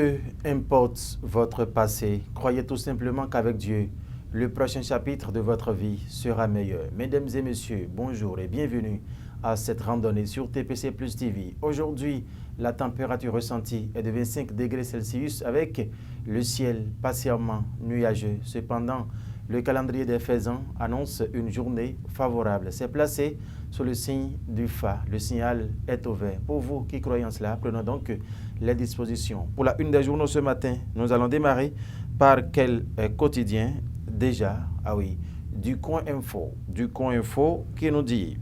Peu importe votre passé, croyez tout simplement qu'avec Dieu, le prochain chapitre de votre vie sera meilleur. Mesdames et messieurs, bonjour et bienvenue à cette randonnée sur TPC Plus TV. Aujourd'hui, la température ressentie est de 25 degrés Celsius avec le ciel partiellement nuageux. Cependant, le calendrier des faisans annonce une journée favorable. C'est placé sous le signe du Fa. Le signal est ouvert. Pour vous qui croyez en cela, prenons donc les dispositions. Pour la une des journaux ce matin, nous allons démarrer par quel quotidien déjà, du Coin Info. Du Coin Info qui nous dit: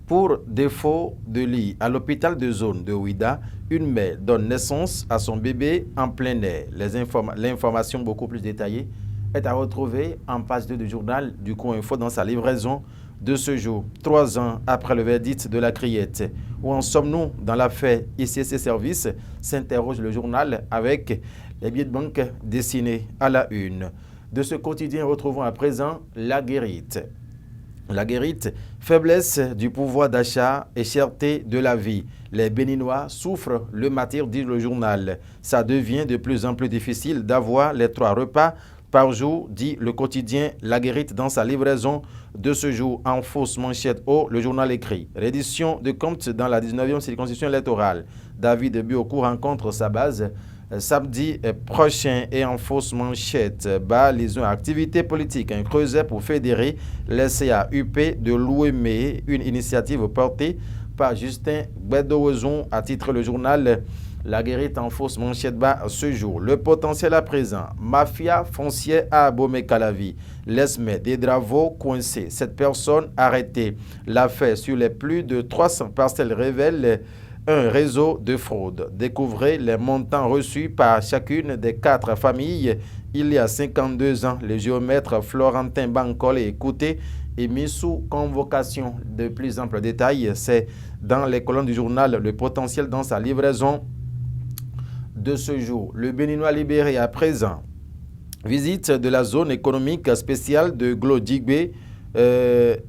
pour défaut de lit à l'hôpital de zone de Ouida, une mère donne naissance à son bébé en plein air. L'information beaucoup plus détaillée est à retrouver en page 2 du journal du Coin Info dans sa livraison de ce jour. 3 ans après le verdict de la criette. Où en sommes-nous dans l'affaire ICC Service, s'interroge le journal avec les billets de banque dessinés à la une. De ce quotidien, retrouvons à présent la guérite. La guérite, faiblesse du pouvoir d'achat et cherté de la vie. Les Béninois souffrent le martyre, dit le journal. Ça devient de plus en plus difficile d'avoir les 3 repas par jour, dit le quotidien La Guérite dans sa livraison de ce jour. En fausse manchette haut, le journal écrit: reddition de comptes dans la 19e circonscription électorale. David Biocourt rencontre sa base samedi prochain. Et en fausse manchette, liaison activité politique, un creuset pour fédérer les CAUP de l'OME, une initiative portée par Justin Bédouezon, a titré le journal La Guérite en fausse manchette ce jour. Le potentiel à présent. Mafia foncière à Abomey-Calavi. L'ESME des Dravos coincés. 7 personnes arrêtées. L'affaire sur les plus de 300 parcelles révèle un réseau de fraude. Découvrez les montants reçus par chacune des 4 familles. Il y a 52 ans, le géomètre Florentin Bancol est écouté et mis sous convocation. De plus amples détails, c'est dans les colonnes du journal Le Potentiel dans sa livraison de ce jour. Le Béninois libéré à présent. Visite de la zone économique spéciale de Glo-Djigbe. C'est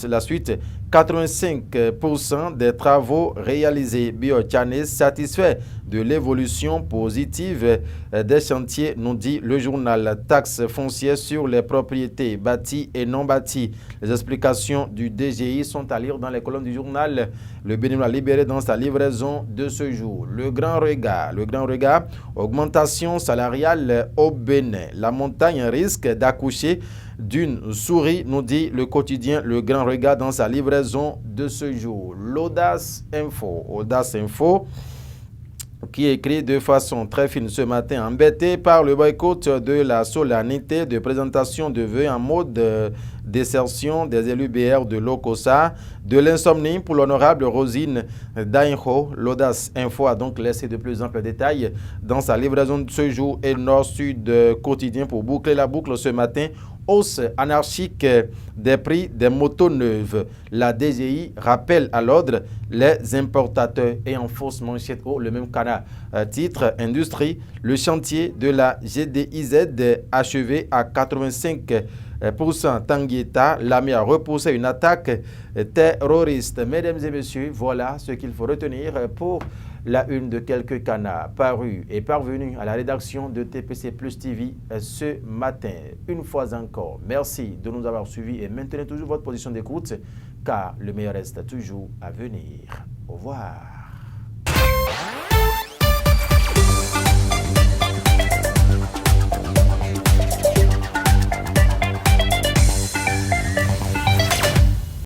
la suite. 85% des travaux réalisés. Biochanes satisfait de l'évolution positive des chantiers, nous dit le journal. Taxe foncière sur les propriétés bâties et non bâties. Les explications du DGI sont à lire dans les colonnes du journal Le Béninois libéré dans sa livraison de ce jour. Le Grand Regard, augmentation salariale au Bénin. La montagne risque d'accoucher d'une souris, nous dit le quotidien Le Grand Regard dans sa livraison de ce jour. L'Audace Info, qui écrit de façon très fine ce matin: embêté par le boycott de la solennité de présentation de vœux en mode désertion des élus BR de l'Okosa, de l'insomnie pour l'honorable Rosine Dainho. L'Audace Info a donc laissé de plus amples détails dans sa livraison de ce jour. Et Nord-Sud quotidien, pour boucler la boucle ce matin: hausse anarchique des prix des motos neuves. La DGI rappelle à l'ordre les importateurs. Et en fausse manchette le même canard. Titre Industrie, le chantier de la GDIZ achevé à 85%. Tanguieta, l'armée a repoussé une attaque terroriste. Mesdames et messieurs, voilà ce qu'il faut retenir pour la une de quelques canards parus et parvenus à la rédaction de TPC Plus TV ce matin. Une fois encore, merci de nous avoir suivis et maintenez toujours votre position d'écoute, car le meilleur reste toujours à venir. Au revoir.